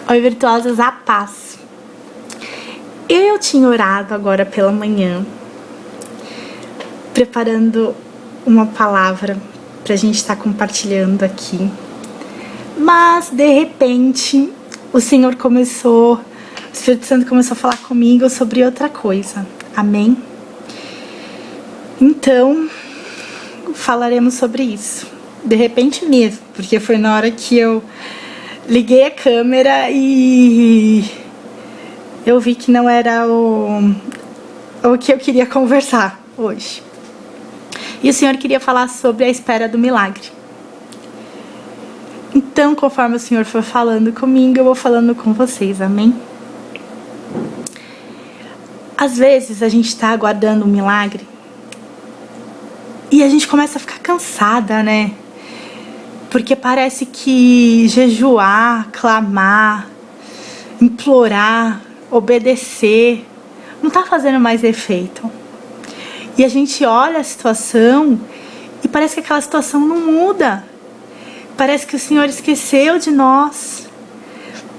Oi, virtuosas, a paz. Eu tinha orado agora pela manhã, preparando uma palavra pra gente estar compartilhando aqui. Mas, de repente, o Espírito Santo começou a falar comigo sobre outra coisa. Amém? Então, falaremos sobre isso. De repente mesmo, porque foi na hora que eu liguei a câmera e eu vi que não era o que eu queria conversar hoje. E o Senhor queria falar sobre a espera do milagre. Então, conforme o Senhor for falando comigo, eu vou falando com vocês, amém? Às vezes a gente está aguardando um milagre e a gente começa a ficar cansada, né? Porque parece que jejuar, clamar, implorar, obedecer, não tá fazendo mais efeito. E a gente olha a situação e parece que aquela situação não muda. Parece que o Senhor esqueceu de nós.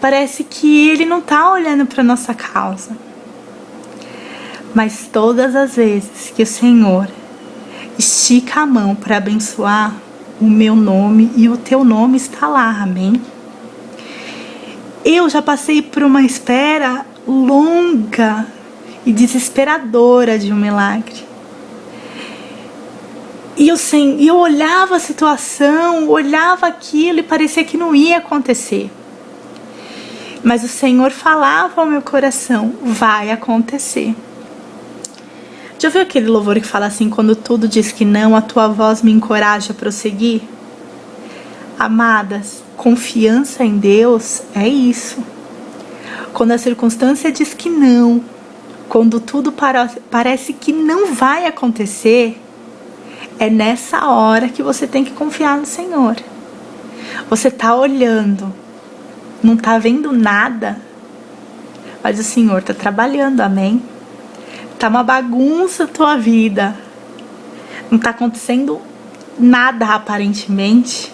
Parece que Ele não tá olhando para nossa causa. Mas todas as vezes que o Senhor estica a mão para abençoar, o meu nome e o teu nome está lá, amém? Eu já passei por uma espera longa e desesperadora de um milagre. E eu olhava a situação, olhava aquilo e parecia que não ia acontecer. Mas o Senhor falava ao meu coração, vai acontecer. Já viu aquele louvor que fala assim, quando tudo diz que não, a tua voz me encoraja a prosseguir? Amadas, confiança em Deus é isso. Quando a circunstância diz que não, quando tudo parece que não vai acontecer, é nessa hora que você tem que confiar no Senhor. Você tá olhando, não tá vendo nada, mas o Senhor tá trabalhando, amém? Tá uma bagunça a tua vida. Não tá acontecendo nada aparentemente.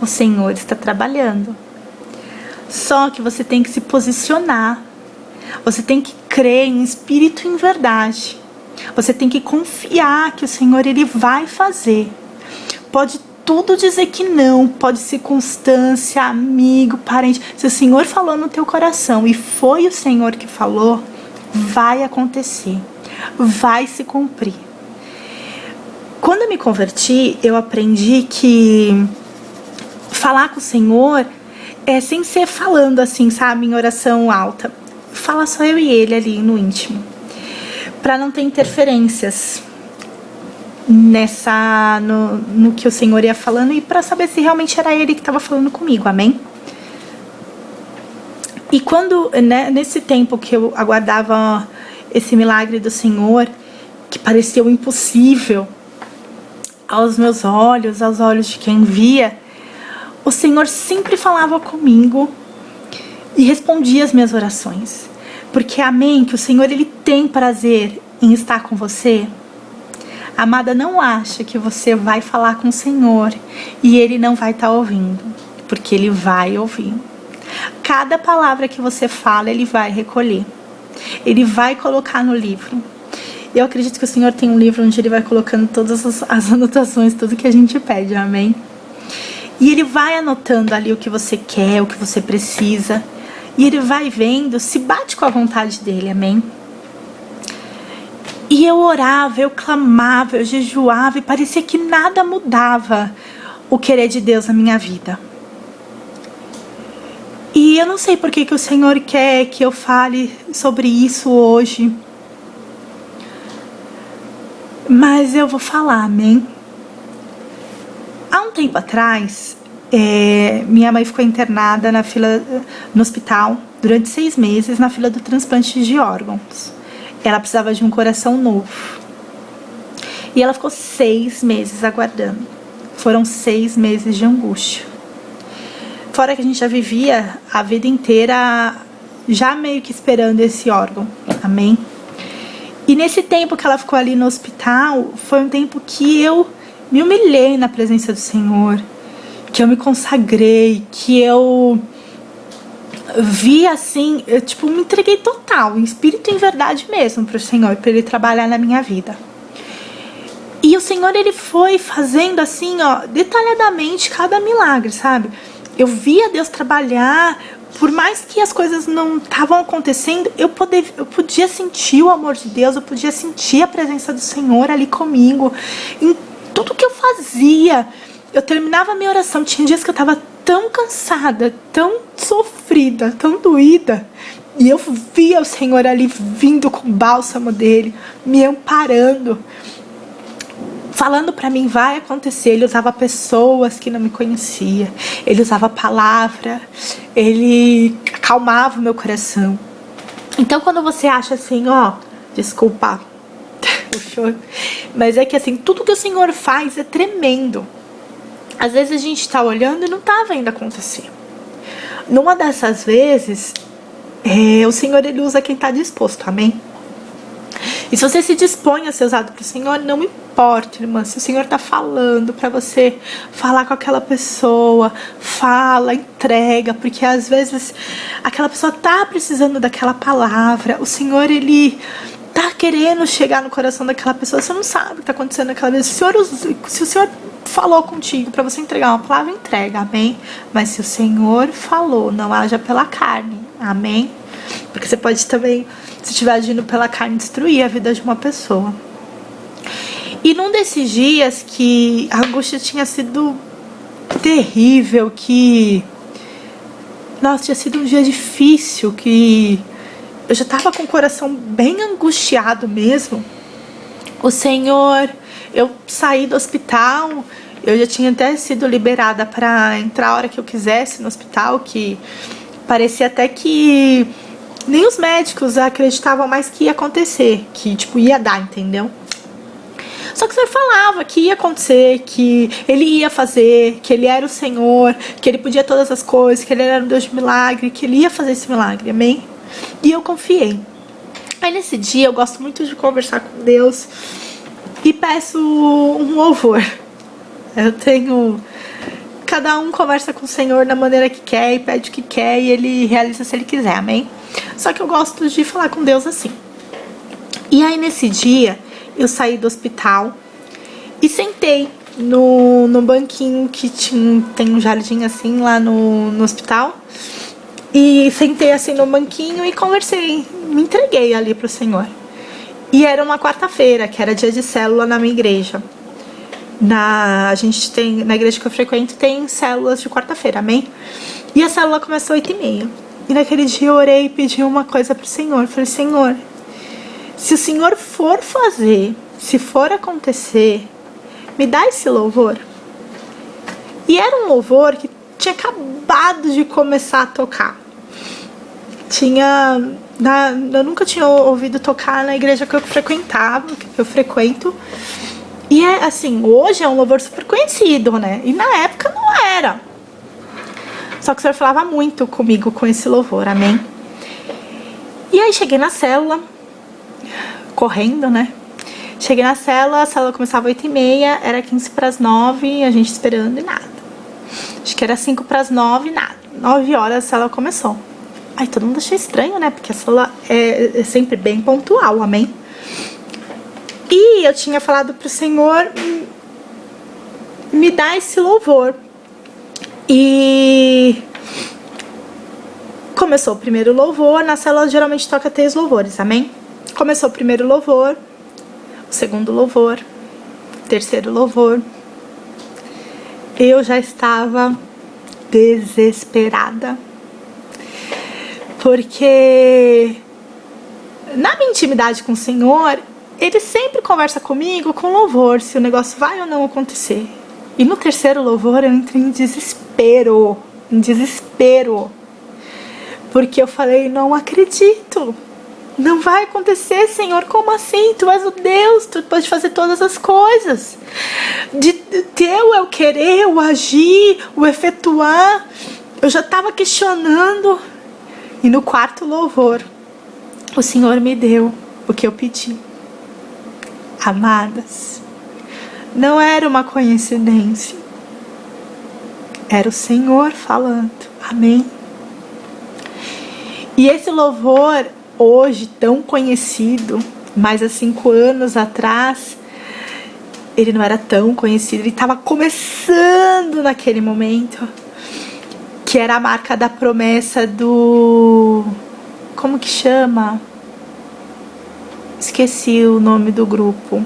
O Senhor está trabalhando. Só que você tem que se posicionar. Você tem que crer em espírito e em verdade. Você tem que confiar que o Senhor Ele vai fazer. Pode tudo dizer que não. Pode circunstância, amigo, parente. Se o Senhor falou no teu coração e foi o Senhor que falou, vai acontecer. Vai se cumprir. Quando eu me converti, eu aprendi que falar com o Senhor é sem ser falando assim, sabe, em oração alta. Fala só eu e Ele ali no íntimo, para não ter interferências no que o Senhor ia falando e para saber se realmente era Ele que estava falando comigo, amém? E quando, né, nesse tempo que eu aguardava esse milagre do Senhor, que parecia impossível aos meus olhos, aos olhos de quem via, o Senhor sempre falava comigo e respondia as minhas orações. Porque, amém, que o Senhor Ele tem prazer em estar com você. Amada, não acha que você vai falar com o Senhor e Ele não vai estar ouvindo, porque Ele vai ouvir. Cada palavra que você fala, Ele vai recolher. Ele vai colocar no livro. Eu acredito que o Senhor tem um livro onde Ele vai colocando todas as anotações, tudo que a gente pede, amém? E Ele vai anotando ali o que você quer, o que você precisa. E Ele vai vendo se bate com a vontade dEle, amém? E eu orava, eu clamava, eu jejuava e parecia que nada mudava o querer de Deus na minha vida. E eu não sei por que o Senhor quer que eu fale sobre isso hoje. Mas eu vou falar, amém? Há um tempo atrás, minha mãe ficou internada no hospital durante 6 meses na fila do transplante de órgãos. Ela precisava de um coração novo. E ela ficou 6 meses aguardando. Foram 6 meses de angústia. Fora que a gente já vivia a vida inteira já meio que esperando esse órgão, amém? E nesse tempo que ela ficou ali no hospital, foi um tempo que eu me humilhei na presença do Senhor, que eu me consagrei, que eu vi assim, eu tipo, me entreguei total, em espírito e em verdade mesmo pro Senhor, para Ele trabalhar na minha vida. E o Senhor, Ele foi fazendo assim, ó, detalhadamente cada milagre, sabe? Eu via Deus trabalhar, por mais que as coisas não estavam acontecendo, eu podia sentir o amor de Deus, eu podia sentir a presença do Senhor ali comigo, em tudo que eu fazia. Eu terminava a minha oração, tinha dias que eu estava tão cansada, tão sofrida, tão doída, e eu via o Senhor ali vindo com o bálsamo dele, me amparando, falando pra mim, vai acontecer. Ele usava pessoas que não me conheciam, ele usava a palavra, ele acalmava o meu coração. Então quando você acha assim, ó, desculpa o choro, mas é que assim, tudo que o Senhor faz é tremendo. Às vezes a gente tá olhando e não tá vendo acontecer. Numa dessas vezes, o Senhor, Ele usa quem tá disposto, amém? E se você se dispõe a ser usado pro Senhor, não importa, irmã, se o Senhor tá falando pra você falar com aquela pessoa, fala, entrega, porque às vezes aquela pessoa tá precisando daquela palavra, o Senhor, Ele tá querendo chegar no coração daquela pessoa, você não sabe o que tá acontecendo naquela vez. Se o Senhor falou contigo pra você entregar uma palavra, entrega, amém? Mas se o Senhor falou, não haja pela carne, amém? Porque você pode também, se estiver agindo pela carne, destruir a vida de uma pessoa. E num desses dias que a angústia tinha sido terrível, que nossa, tinha sido um dia difícil, que eu já tava com o coração bem angustiado mesmo. O Senhor, eu saí do hospital, eu já tinha até sido liberada para entrar a hora que eu quisesse no hospital, que parecia até que nem os médicos acreditavam mais que ia acontecer, que tipo ia dar, entendeu? Só que o Senhor falava que ia acontecer, que Ele ia fazer, que Ele era o Senhor, que Ele podia todas as coisas, que Ele era um Deus de milagre, que Ele ia fazer esse milagre, amém? E eu confiei. Aí nesse dia eu gosto muito de conversar com Deus e peço um louvor. Eu tenho... Cada um conversa com o Senhor da maneira que quer e pede o que quer e Ele realiza se Ele quiser, amém? Só que eu gosto de falar com Deus assim. E aí nesse dia eu saí do hospital e sentei no banquinho que tem um jardim assim lá no hospital. E sentei assim no banquinho e conversei, me entreguei ali pro Senhor. E era uma quarta-feira, que era dia de célula na minha igreja. A gente tem, na igreja que eu frequento, tem células de quarta-feira, amém? E a célula começou às 8h30. E naquele dia eu orei e pedi uma coisa pro Senhor. Eu falei, Senhor, se o Senhor for fazer, se for acontecer, me dá esse louvor. E era um louvor que tinha acabado de começar a tocar. Eu nunca tinha ouvido tocar na igreja que eu frequentava, que eu frequento. E é assim, hoje é um louvor super conhecido, né? E na época não era. Só que o Senhor falava muito comigo com esse louvor, amém? E aí cheguei na célula, correndo, né? Cheguei na célula, a célula começava às 8h30, era 9h15, a gente esperando e nada. Acho que era 9h05, nada. 9h a célula começou. Aí todo mundo achou estranho, né? Porque a célula é sempre bem pontual, amém? E eu tinha falado pro Senhor, me dá esse louvor. E começou o primeiro louvor. Na célula geralmente toca 3 louvores, amém? Começou o primeiro louvor, o segundo louvor, o terceiro louvor. Eu já estava desesperada. Porque na minha intimidade com o Senhor, Ele sempre conversa comigo com louvor, se o negócio vai ou não acontecer. E no terceiro louvor eu entrei em desespero. Porque eu falei, não acredito. Não vai acontecer, Senhor, como assim? Tu és o Deus, Tu pode fazer todas as coisas. De Teu é o querer, o agir, o efetuar. Eu já estava questionando. E no quarto louvor, o Senhor me deu o que eu pedi. Amadas, não era uma coincidência. Era o Senhor falando. Amém? E esse louvor, hoje tão conhecido, mas há 5 anos atrás, ele não era tão conhecido, ele estava começando naquele momento, que era a marca da promessa do... como que chama? Esqueci o nome do grupo.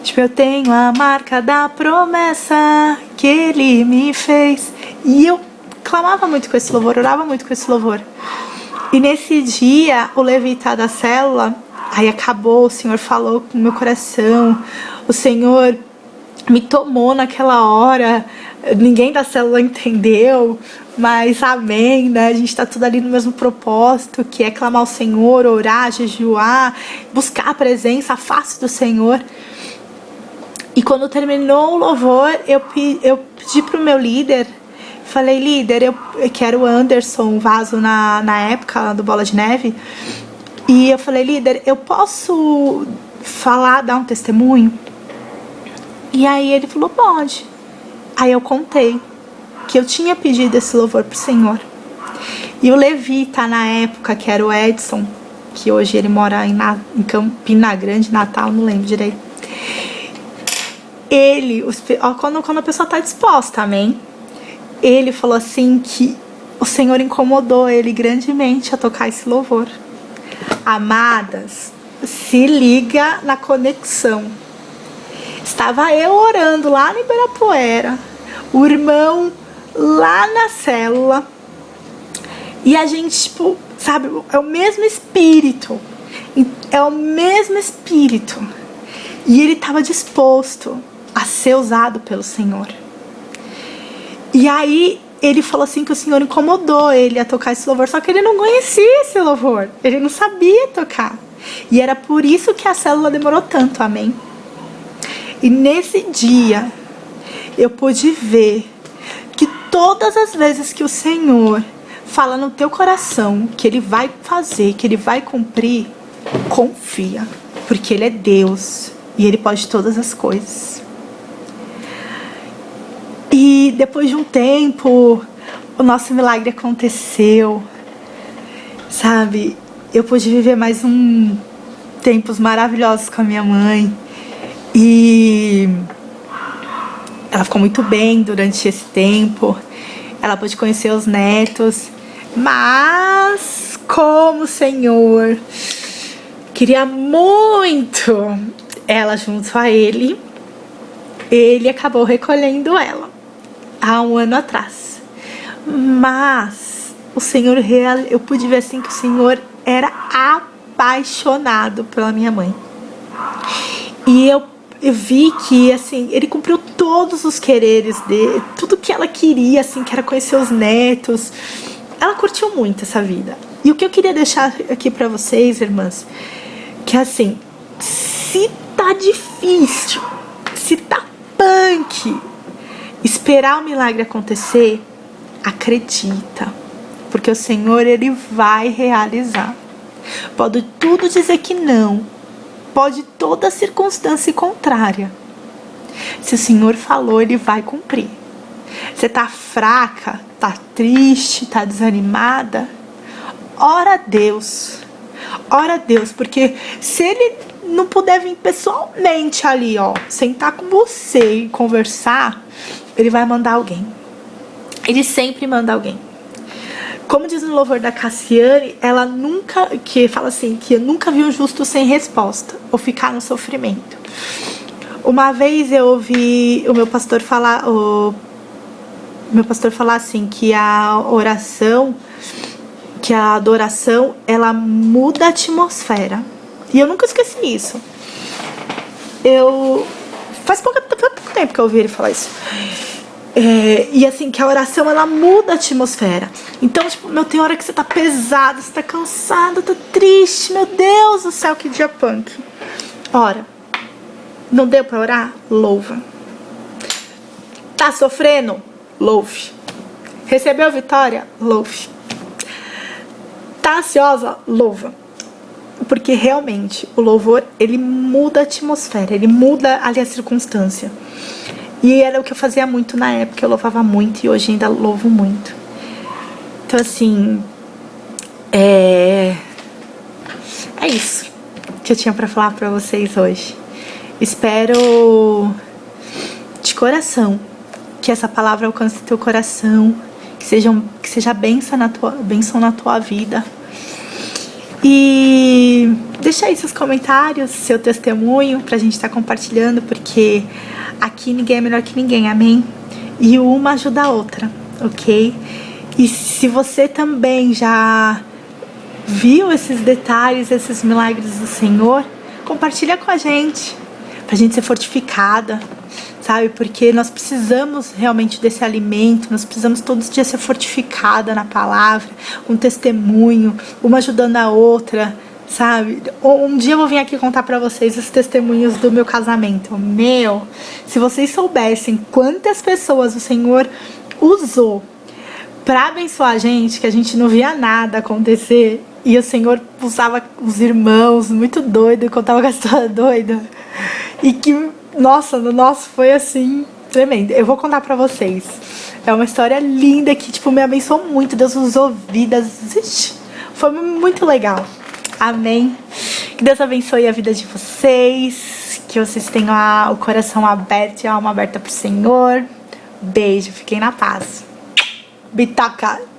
Tipo, eu tenho a marca da promessa que ele me fez. E eu clamava muito com esse louvor, orava muito com esse louvor. E nesse dia, o levita da célula, aí acabou, o Senhor falou com o meu coração, o Senhor me tomou naquela hora, ninguém da célula entendeu, mas amém, né? A gente tá tudo ali no mesmo propósito, que é clamar ao Senhor, orar, jejuar, buscar a presença, a face do Senhor. E quando terminou o louvor, eu pedi pro meu líder, falei, líder, eu quero o Anderson Vaso na época do Bola de Neve, e eu falei, líder, eu posso falar, dar um testemunho? E aí ele falou, pode. Aí eu contei que eu tinha pedido esse louvor pro Senhor. E o levita na época, que era o Edson, que hoje ele mora em Campina Grande, Natal, não lembro direito. Ele, quando a pessoa tá disposta, amém? Ele falou assim que o Senhor incomodou ele grandemente a tocar esse louvor. Amadas, se liga na conexão. Estava eu orando lá no Ibirapuera, o irmão lá na célula, e a gente, tipo, sabe, é o mesmo espírito, e ele estava disposto a ser usado pelo Senhor. E aí ele falou assim que o Senhor incomodou ele a tocar esse louvor, só que ele não conhecia esse louvor, ele não sabia tocar, e era por isso que a célula demorou tanto, amém? E nesse dia eu pude ver que todas as vezes que o Senhor fala no teu coração que Ele vai fazer, que Ele vai cumprir, confia, porque Ele é Deus e Ele pode todas as coisas. E depois de um tempo, o nosso milagre aconteceu, sabe? Eu pude viver mais tempos maravilhosos com a minha mãe. E ela ficou muito bem durante esse tempo. Ela pôde conhecer os netos. Mas como o Senhor queria muito ela junto a ele, ele acabou recolhendo ela há 1 ano atrás. Mas o Senhor, eu pude ver assim que o Senhor era apaixonado pela minha mãe. E eu vi que, assim, ele cumpriu todos os quereres dele, tudo que ela queria, assim, que era conhecer os netos. Ela curtiu muito essa vida. E o que eu queria deixar aqui pra vocês, irmãs, que assim, se tá difícil, se tá punk, esperar o milagre acontecer, acredita, porque o Senhor, Ele vai realizar. Pode tudo dizer que não, pode toda circunstância contrária. Se o Senhor falou, Ele vai cumprir. Você tá fraca, tá triste, tá desanimada? Ora a Deus. Ora a Deus, porque se Ele não puder vir pessoalmente ali, ó, sentar com você e conversar, Ele vai mandar alguém. Ele sempre manda alguém. Como diz no louvor da Cassiane, ela nunca, que fala assim, que eu nunca vi um justo sem resposta, ou ficar no sofrimento. Uma vez eu ouvi o meu pastor falar assim, que a oração, que a adoração, ela muda a atmosfera. E eu nunca esqueci isso. Faz pouco tempo que eu ouvi ele falar isso. E assim, que a oração, ela muda a atmosfera. Então, tipo, tem hora que você tá pesado, você tá cansado, tá triste. Meu Deus do céu, que dia punk. Ora. Não deu pra orar? Louva. Tá sofrendo? Louve. Recebeu vitória? Louve. Tá ansiosa? Louva. Porque realmente o louvor, ele muda a atmosfera, ele muda ali a circunstância. E era o que eu fazia muito na época, eu louvava muito e hoje ainda louvo muito. Então assim, É isso que eu tinha pra falar pra vocês hoje. Espero de coração que essa palavra alcance teu coração, que seja bênção na tua vida. E deixa aí seus comentários, seu testemunho pra gente estar compartilhando, porque aqui ninguém é melhor que ninguém, amém? E uma ajuda a outra, ok? E se você também já viu esses detalhes, esses milagres do Senhor, compartilha com a gente, pra gente ser fortificada, sabe? Porque nós precisamos realmente desse alimento, nós precisamos todos os dias ser fortificada na palavra, um testemunho, uma ajudando a outra, sabe? Um dia eu vou vir aqui contar pra vocês os testemunhos do meu casamento. Se vocês soubessem quantas pessoas o Senhor usou pra abençoar a gente, que a gente não via nada acontecer, e o Senhor usava os irmãos muito doido, contava com a história doida, e que, nossa, no nosso foi assim, tremendo. Eu vou contar pra vocês. É uma história linda que, tipo, me abençoou muito. Deus usou vidas. Foi muito legal. Amém. Que Deus abençoe a vida de vocês. Que vocês tenham o coração aberto e a alma aberta pro Senhor. Beijo. Fiquem na paz. Bitaca.